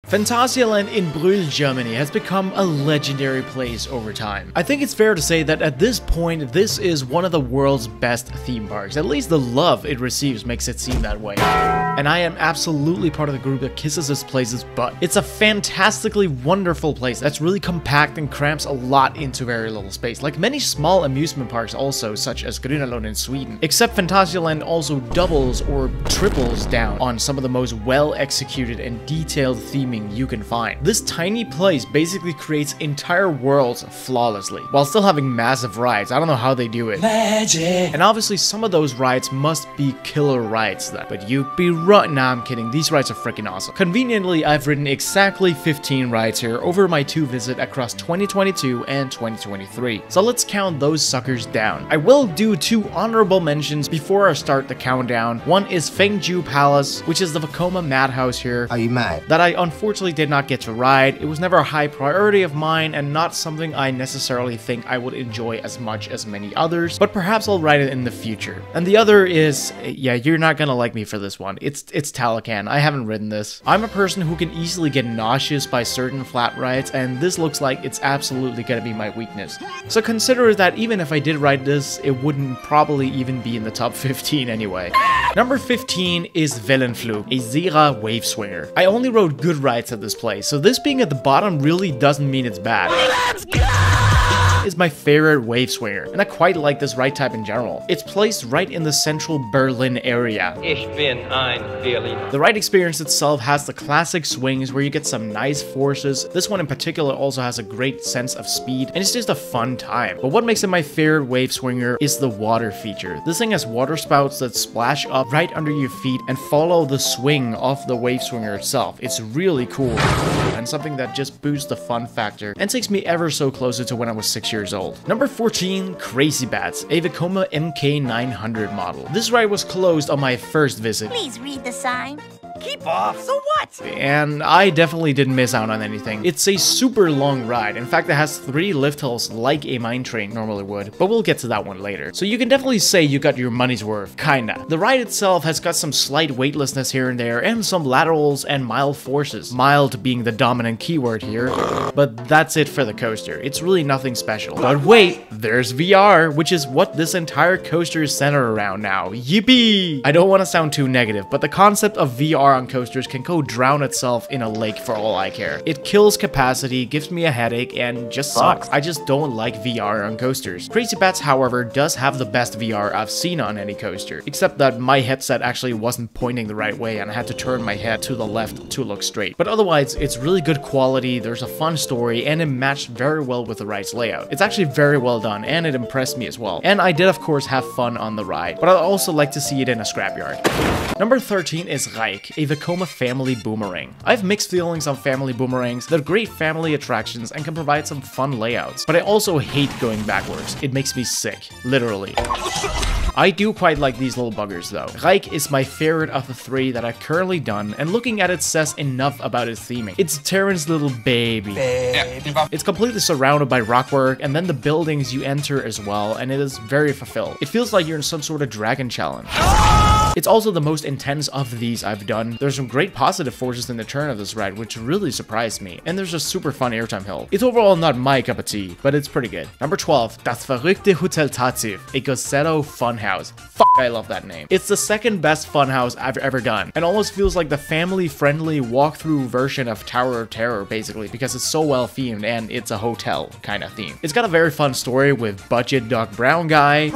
Phantasialand in Brühl, Germany has become a legendary place over time. I think it's fair to say that at this point, this is one of the world's best theme parks. At least the love it receives makes it seem that way. And I am absolutely part of the group that kisses this place's butt. It's a fantastically wonderful place that's really compact and cramps a lot into very little space, like many small amusement parks also, such as Grünalund in Sweden. Except Phantasialand also doubles or triples down on some of the most well-executed and detailed theming you can find. This tiny place basically creates entire worlds flawlessly, while still having massive rides. I don't know how they do it. Magic! And obviously some of those rides must be killer rides then. But you'd be right. Nah, I'm kidding. These rides are freaking awesome. Conveniently, I've ridden exactly 15 rides here over my 2 visits across 2022 and 2023. So let's count those suckers down. I will do 2 honorable mentions before I start the countdown. One is Fengju Palace, which is the Vekoma Madhouse here. Are you mad? That I unfortunately did not get to ride. It was never a high priority of mine and not something I necessarily think I would enjoy as much as many others, but perhaps I'll ride it in the future. And the other is, yeah, you're not gonna like me for this one. It's Talocan. I haven't ridden this. I'm a person who can easily get nauseous by certain flat rides, and this looks like it's absolutely gonna be my weakness. So consider that even if I did ride this, it wouldn't probably even be in the top 15 anyway. Number 15 is Wellenflug, a Zera wave swinger. I only rode good rides at this place, so this being at the bottom really doesn't mean it's bad. Let's go! Is my favorite wave swinger, and I quite like this ride type in general. It's placed right in the central Berlin area. Ich bin ein Berlin. The ride experience itself has the classic swings where you get some nice forces. This one in particular also has a great sense of speed, and it's just a fun time. But what makes it my favorite wave swinger is the water feature. This thing has water spouts that splash up right under your feet and follow the swing of the wave swinger itself. It's really cool, and something that just boosts the fun factor and takes me ever so closer to when I was 6 years old. Number 14, Crazy Bats, a Vekoma MK900 model. This ride was closed on my first visit. Please read the sign. Keep off, so what? And I definitely didn't miss out on anything. It's a super long ride. In fact, it has 3 lift hills like a mine train normally would, but we'll get to that one later. So you can definitely say you got your money's worth, kinda. The ride itself has got some slight weightlessness here and there, and some laterals and mild forces. Mild being the dominant keyword here, but that's it for the coaster. It's really nothing special. But wait, there's VR, which is what this entire coaster is centered around now. Yippee! I don't want to sound too negative, but the concept of VR on coasters can go drown itself in a lake for all I care. It kills capacity, gives me a headache, and just sucks. I just don't like VR on coasters. Crazy Bats, however, does have the best VR I've seen on any coaster, except that my headset actually wasn't pointing the right way and I had to turn my head to the left to look straight. But otherwise, it's really good quality, there's a fun story, and it matched very well with the ride's layout. It's actually very well done, and it impressed me as well. And I did, of course, have fun on the ride, but I'd also like to see it in a scrapyard. Number 13 is Reich, a Vekoma family boomerang. I have mixed feelings on family boomerangs. They're great family attractions and can provide some fun layouts, but I also hate going backwards. It makes me sick, literally. I do quite like these little buggers though. Reich is my favorite of the 3 that I've currently done, and looking at it says enough about its theming. It's Terran's little baby. It's completely surrounded by rockwork, and then the buildings you enter as well, and it is very fulfilled. It feels like you're in some sort of dragon challenge. It's also the most intense of these I've done. There's some great positive forces in the turn of this ride, which really surprised me, and there's a super fun airtime hill. It's overall not my cup of tea, but it's pretty good. Number 12, Das verrückte Hotel Tativ, a Gossetto funhouse. Fuck, I love that name. It's the second best funhouse I've ever done, and almost feels like the family-friendly walkthrough version of Tower of Terror, basically, because it's so well themed and it's a hotel kind of theme. It's got a very fun story with budget Doc Brown guy,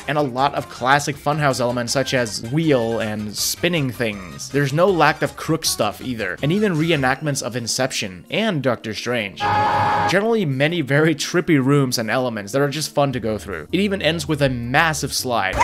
and a lot of classic funhouse elements such as wheel and spinning things. There's no lack of crook stuff either, and even reenactments of Inception and Doctor Strange. Generally many very trippy rooms and elements that are just fun to go through. It even ends with a massive slide.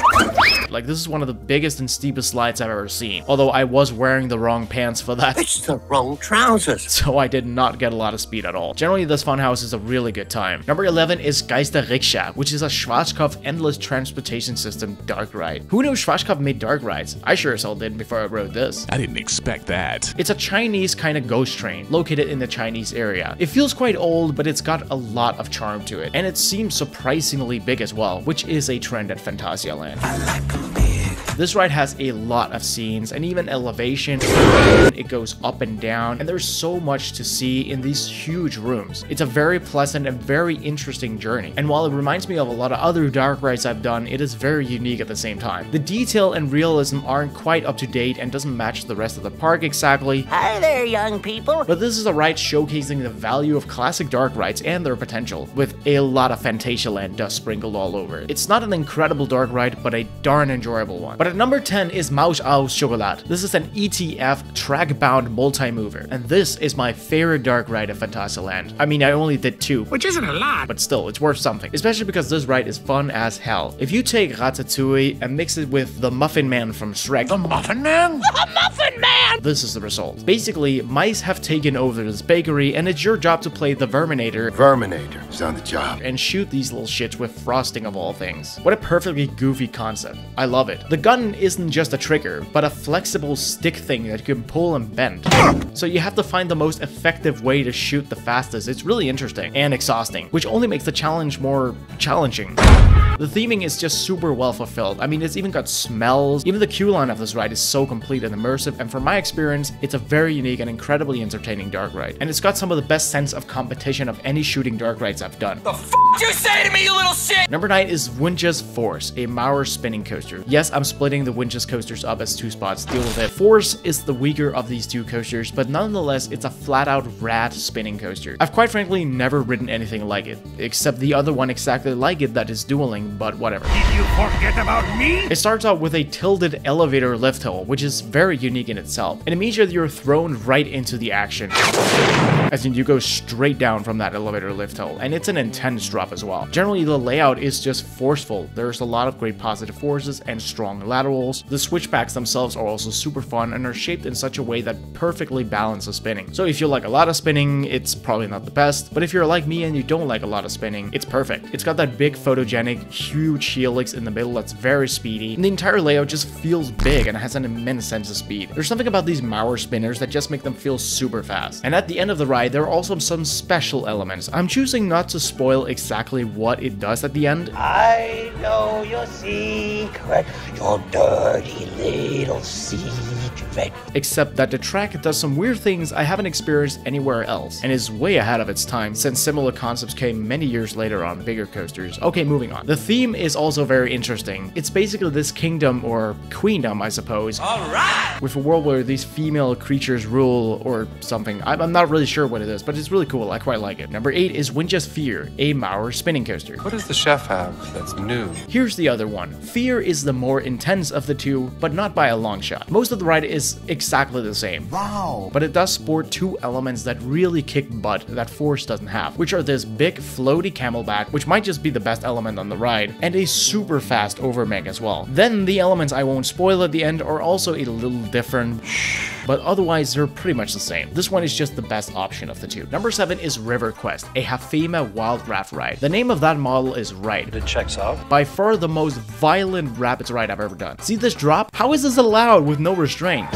Like, this is one of the biggest and steepest slides I've ever seen. Although I was wearing the wrong pants for that. It's the wrong trousers. So I did not get a lot of speed at all. Generally, this funhouse is a really good time. Number 11 is Geisterrikscha, which is a Schwarzkopf endless transportation system dark ride. Who knew Schwarzkopf made dark rides? I sure as hell did before I rode this. I didn't expect that. It's a Chinese kind of ghost train located in the Chinese area. It feels quite old, but it's got a lot of charm to it. And it seems surprisingly big as well, which is a trend at Phantasialand. I like 'em big. This ride has a lot of scenes and even elevation. It goes up and down, and there's so much to see in these huge rooms. It's a very pleasant and very interesting journey, and while it reminds me of a lot of other dark rides I've done, it is very unique at the same time. The detail and realism aren't quite up to date and doesn't match the rest of the park exactly. Hi there, young people. But this is a ride showcasing the value of classic dark rides and their potential, with a lot of Phantasialand dust sprinkled all over it. It's not an incredible dark ride, but a darn enjoyable one. But at number 10 is Maus aus Schokolade. This is an ETF track-bound multi-mover, and this is my favorite dark ride of Phantasialand. I mean, I only did 2, which isn't a lot, but still, it's worth something, especially because this ride is fun as hell. If you take Ratatouille and mix it with the Muffin Man from Shrek. The Muffin Man? The Muffin Man! This is the result. Basically, mice have taken over this bakery, and it's your job to play the Verminator. Verminator is on the job. And shoot these little shits with frosting of all things. What a perfectly goofy concept. I love it. The gun isn't just a trigger, but a flexible stick thing that you can pull and bend. So you have to find the most effective way to shoot the fastest. It's really interesting and exhausting, which only makes the challenge more challenging. The theming is just super well fulfilled. I mean, it's even got smells. Even the queue line of this ride is so complete and immersive, and from my experience, it's a very unique and incredibly entertaining dark ride. And it's got some of the best sense of competition of any shooting dark rides I've done. The f you say to me, you little shit? Number 9 is Winch's Force, a Mauer spinning coaster. Yes, I'm splitting the Winch's coasters up as 2 spots, deal with it. Force is the weaker of these 2 coasters, but nonetheless, it's a flat-out rad spinning coaster. I've quite frankly never ridden anything like it, except the other one exactly like it that is dueling, but whatever. Did you forget about me? It starts out with a tilted elevator lift hill, which is very unique in itself, and immediately you're thrown right into the action. As in, you go straight down from that elevator lift hill, and it's an intense drop as well. Generally, the layout is just forceful. There's a lot of great positive forces and strong laterals. The switchbacks themselves are also super fun and are shaped in such a way that perfectly balances spinning. So if you like a lot of spinning, it's probably not the best, but if you're like me and you don't like a lot of spinning, it's perfect. It's got that big photogenic, huge helix in the middle that's very speedy, and the entire layout just feels big and has an immense sense of speed. There's something about these Mauer spinners that just make them feel super fast. And at the end of the ride, there are also some special elements. I'm choosing not to spoil exactly what it does at the end. I know your secret, your dirty little secret. Except that the track does some weird things I haven't experienced anywhere else, and is way ahead of its time since similar concepts came many years later on bigger coasters. Okay, moving on. The theme is also very interesting. It's basically this kingdom, or queendom I suppose, with a world where these female creatures rule or something. I'm not really sure what it is, but it's really cool. I quite like it. Number 8 is Winch's Fear, a Mauer spinning coaster. What does the chef have that's new? Here's the other one. Fear is the more intense of the 2, but not by a long shot. Most of the ride is exactly the same. Wow. But it does sport 2 elements that really kick butt that Force doesn't have, which are this big floaty camelback, which might just be the best element on the ride, and a super fast overmeg as well. Then the elements I won't spoil at the end are also a little different, but otherwise they're pretty much the same. This one is just the best option of the 2. Number 7 is River Quest, a Hafema wild raft ride. The name of that model is right. It checks out. By far the most violent rapids ride I've ever done. See this drop? How is this allowed with no restraint?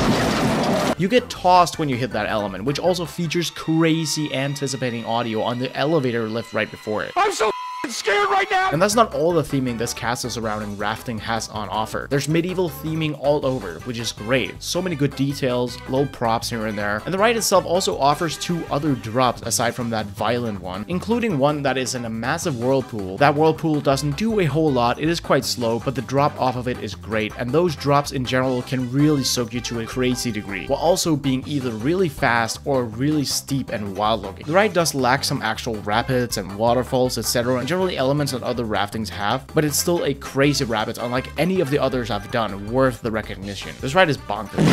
You get tossed when you hit that element, which also features crazy anticipating audio on the elevator lift right before it. I'm so scared right now! And that's not all the theming this castle surrounding rafting has on offer. There's medieval theming all over, which is great. So many good details, low props here and there. And the ride itself also offers 2 other drops aside from that violent one, including one that is in a massive whirlpool. That whirlpool doesn't do a whole lot, it is quite slow, but the drop off of it is great, and those drops in general can really soak you to a crazy degree, while also being either really fast or really steep and wild looking. The ride does lack some actual rapids and waterfalls, etc., and generally elements that other raftings have, but it's still a crazy rapids unlike any of the others I've done, worth the recognition. This ride is bonkers.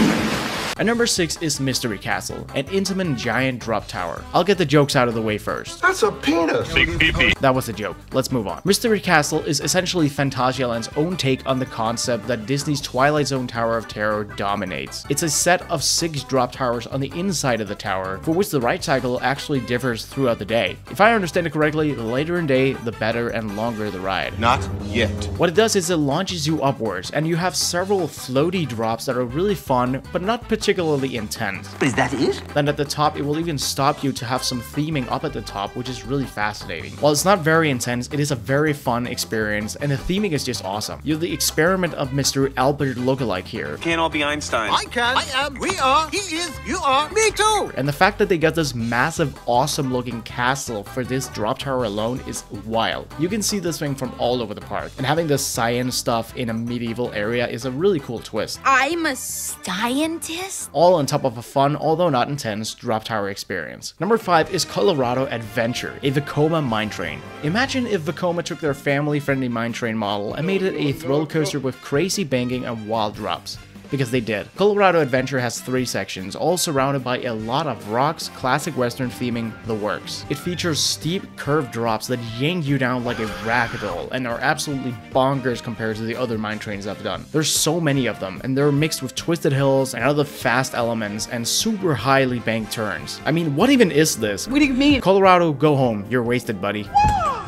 And number 6 is Mystery Castle, an intimate giant drop tower. I'll get the jokes out of the way first. That's a penis. Big pee-pee. That was a joke. Let's move on. Mystery Castle is essentially Phantasialand's own take on the concept that Disney's Twilight Zone Tower of Terror dominates. It's a set of 6 drop towers on the inside of the tower, for which the ride cycle actually differs throughout the day. If I understand it correctly, the later in day, the better and longer the ride. Not yet. What it does is it launches you upwards, and you have several floaty drops that are really fun, but not particularly particularly intense. Is that it? Then at the top, it will even stop you to have some theming up at the top, which is really fascinating. While it's not very intense, it is a very fun experience, and the theming is just awesome. You're the experiment of Mr. Albert lookalike here. Can't all be Einstein. I can. I am. We are. He is. You are. Me too. And the fact that they got this massive, awesome looking castle for this drop tower alone is wild. You can see this thing from all over the park, and having this science stuff in a medieval area is a really cool twist. I'm a scientist? All on top of a fun, although not intense, drop tower experience. Number 5 is Colorado Adventure, a Vekoma mine train. Imagine if Vekoma took their family-friendly mine train model and made it a thrill coaster with crazy banking and wild drops. Because they did. Colorado Adventure has 3 sections, all surrounded by a lot of rocks, classic western theming, the works. It features steep, curved drops that yank you down like a ragdoll and are absolutely bonkers compared to the other mine trains I've done. There's so many of them, and they're mixed with twisted hills and other fast elements and super highly banked turns. I mean, what even is this? What do you mean? Colorado, go home. You're wasted, buddy.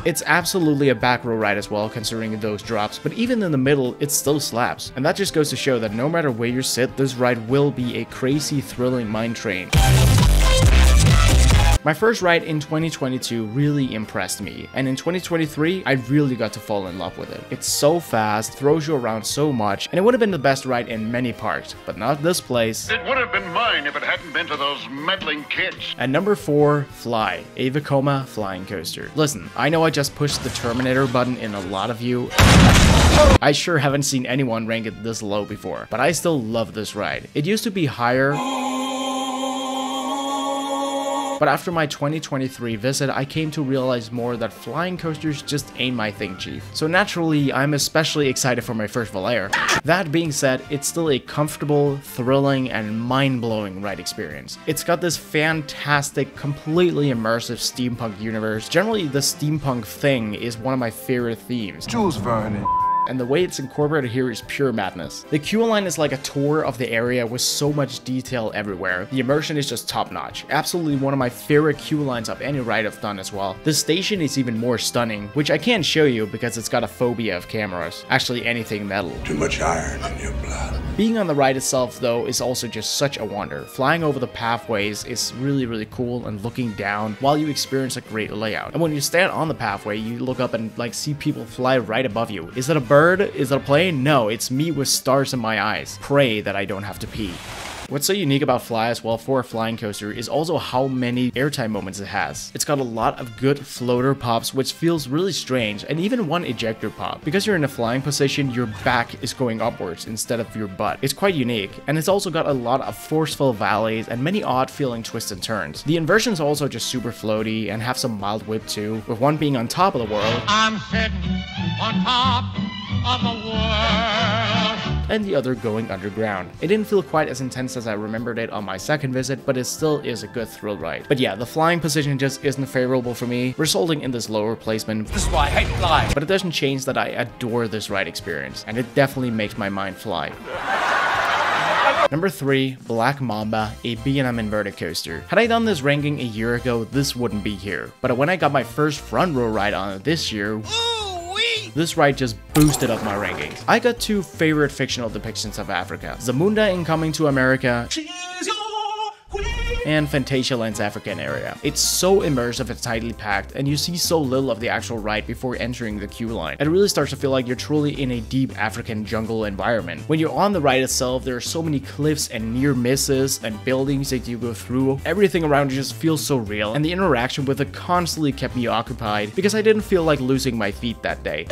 It's absolutely a back row ride as well, considering those drops, but even in the middle, it still slaps. And that just goes to show that no matter where you sit, this ride will be a crazy, thrilling mine train. My first ride in 2022 really impressed me, and in 2023, I really got to fall in love with it. It's so fast, throws you around so much, and it would have been the best ride in many parks, but not this place. It would have been mine if it hadn't been to those meddling kids. At number 4, f.l.y, a Vekoma flying coaster. Listen, I know I just pushed the Terminator button in a lot of you. I sure haven't seen anyone rank it this low before, but I still love this ride. It used to be higher, but after my 2023 visit, I came to realize more that flying coasters just ain't my thing, chief. So naturally, I'm especially excited for my first Jubalaire. That being said, it's still a comfortable, thrilling, and mind-blowing ride experience. It's got this fantastic, completely immersive steampunk universe. Generally, the steampunk thing is one of my favorite themes. Jules Verne. And the way it's incorporated here is pure madness. The queue line is like a tour of the area with so much detail everywhere. The immersion is just top notch. Absolutely one of my favorite queue lines of any ride I've done as well. The station is even more stunning, which I can't show you because it's got a phobia of cameras. Actually anything metal. Too much iron in your blood. Being on the ride itself though is also just such a wonder. Flying over the pathways is really cool, and looking down while you experience a great layout. And when you stand on the pathway, you look up and like see people fly right above you. Is it a bird? Is it a plane? No, it's me with stars in my eyes. Pray that I don't have to pee. What's so unique about f.l.y as well for a flying coaster is also how many airtime moments it has. It's got a lot of good floater pops, which feels really strange, and even one ejector pop. Because you're in a flying position, your back is going upwards instead of your butt. It's quite unique, and it's also got a lot of forceful valleys and many odd feeling twists and turns. The inversions are also just super floaty and have some mild whip too, with one being on top of the world. I'm sitting on top of the world. And the other going underground. It didn't feel quite as intense as I remembered it on my second visit, but it still is a good thrill ride. But yeah, the flying position just isn't favorable for me, resulting in this lower placement. This is why I hate flying. But it doesn't change that I adore this ride experience, and it definitely makes my mind fly. Number 3, Black Mamba, a B&M inverted coaster. Had I done this ranking a year ago, this wouldn't be here. But when I got my first front row ride on it this year, this ride just boosted up my rankings. I got 2 favorite fictional depictions of Africa: Zamunda in Coming to America, and Phantasialand's African area. It's so immersive and tightly packed, and you see so little of the actual ride before entering the queue line. It really starts to feel like you're truly in a deep African jungle environment. When you're on the ride itself, there are so many cliffs and near misses and buildings that you go through. Everything around you just feels so real, and the interaction with it constantly kept me occupied because I didn't feel like losing my feet that day.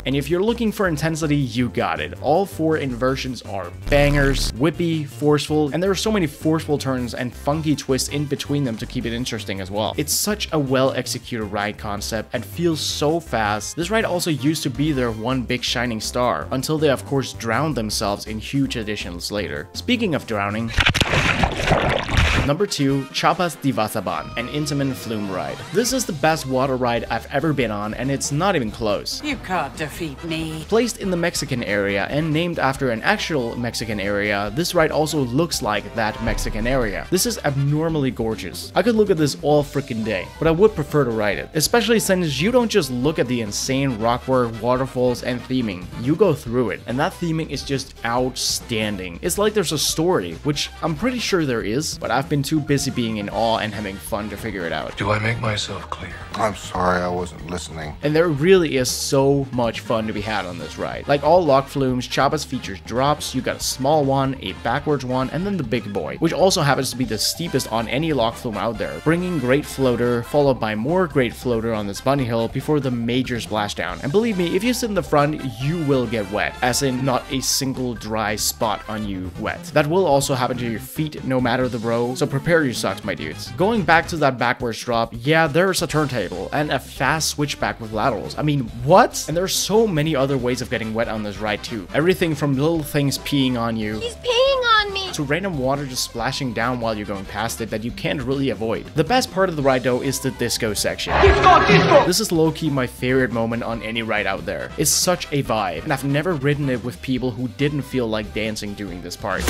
And if you're looking for intensity, you got it. All 4 inversions are bangers, whippy, forceful, and there are so many forceful turns and funky twists in between them to keep it interesting as well. It's such a well-executed ride concept and feels so fast. This ride also used to be their one big shining star, until they of course drowned themselves in huge additions later. Speaking of drowning, Number 2, Chapas di Vasaban, an Intamin flume ride. This is the best water ride I've ever been on, and it's not even close. You can't defeat me. Placed in the Mexican area and named after an actual Mexican area, this ride also looks like that Mexican area. This is abnormally gorgeous. I could look at this all freaking day, but I would prefer to ride it, especially since you don't just look at the insane rockwork, waterfalls, and theming. You go through it, and that theming is just outstanding. It's like there's a story, which I'm pretty sure there is, but I've been too busy being in awe and having fun to figure it out. Do I make myself clear? I'm sorry, I wasn't listening. And there really is so much fun to be had on this ride. Like all lock flumes, Chapas features drops. You got a small one, a backwards one, and then the big boy, which also happens to be the steepest on any lock flume out there, bringing Great Floater, followed by more Great Floater on this bunny hill before the major splashdown. And believe me, if you sit in the front, you will get wet, as in not a single dry spot on you wet. That will also happen to your feet no matter the row, so prepare your socks, my dudes. Going back to that backwards drop, yeah, there's a turntable and a fast switchback with laterals. I mean, what? And there's so many other ways of getting wet on this ride too. Everything from little things peeing on you, He's peeing on me. to random water just splashing down while you're going past it that you can't really avoid. The best part of the ride though is the disco section. Disco! This is low-key my favorite moment on any ride out there. It's such a vibe, and I've never ridden it with people who didn't feel like dancing during this part.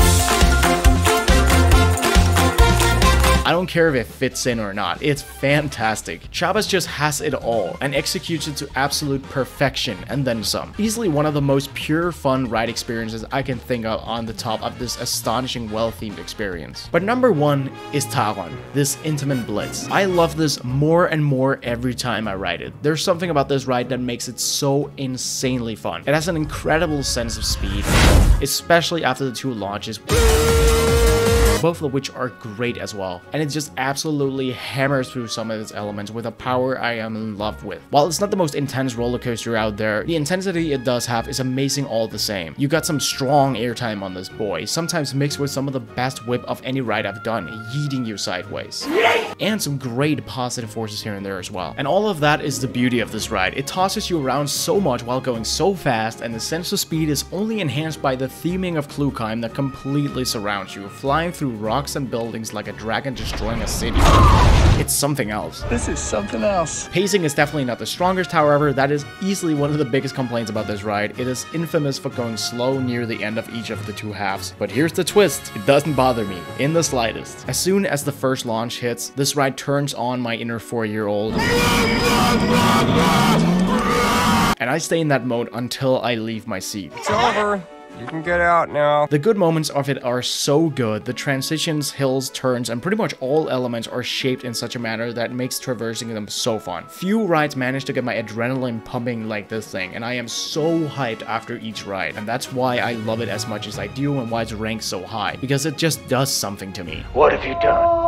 I don't care if it fits in or not, it's fantastic. Chapas just has it all and executes it to absolute perfection and then some. Easily one of the most pure fun ride experiences I can think of on the top of this astonishing well-themed experience. But number 1 is Taron, this Intamin Blitz. I love this more and more every time I ride it. There's something about this ride that makes it so insanely fun. It has an incredible sense of speed, especially after the 2 launches, both of which are great as well, and it just absolutely hammers through some of its elements with a power I am in love with. While it's not the most intense roller coaster out there, the intensity it does have is amazing all the same. You got some strong airtime on this boy, sometimes mixed with some of the best whip of any ride I've done, yeeting you sideways. And some great positive forces here and there as well. And all of that is the beauty of this ride. It tosses you around so much while going so fast, and the sense of speed is only enhanced by the theming of Klugheim that completely surrounds you, flying through rocks and buildings like a dragon destroying a city. It's something else. This is something else. Pacing is definitely not the strongest, however, that is easily one of the biggest complaints about this ride. It is infamous for going slow near the end of each of the 2 halves. But here's the twist, it doesn't bother me in the slightest. As soon as the first launch hits, this ride turns on my inner 4-year-old. And I stay in that mode until I leave my seat. It's over. You can get out now. The good moments of it are so good. The transitions, hills, turns, and pretty much all elements are shaped in such a manner that makes traversing them so fun. Few rides manage to get my adrenaline pumping like this thing, and I am so hyped after each ride. And that's why I love it as much as I do and why it's ranked so high, because it just does something to me. What have you done?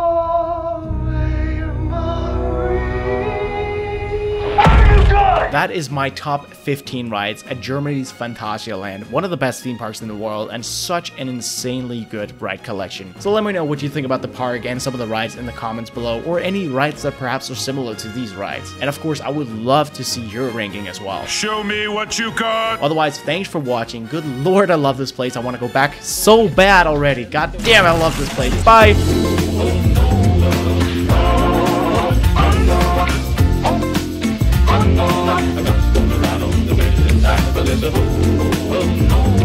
That is my top 15 rides at Germany's Phantasialand, one of the best theme parks in the world, and such an insanely good ride collection. So let me know what you think about the park and some of the rides in the comments below, or any rides that perhaps are similar to these rides. And of course, I would love to see your ranking as well. Show me what you got! Otherwise, thanks for watching. Good lord, I love this place. I want to go back so bad already. God damn, I love this place. Bye! Oh no.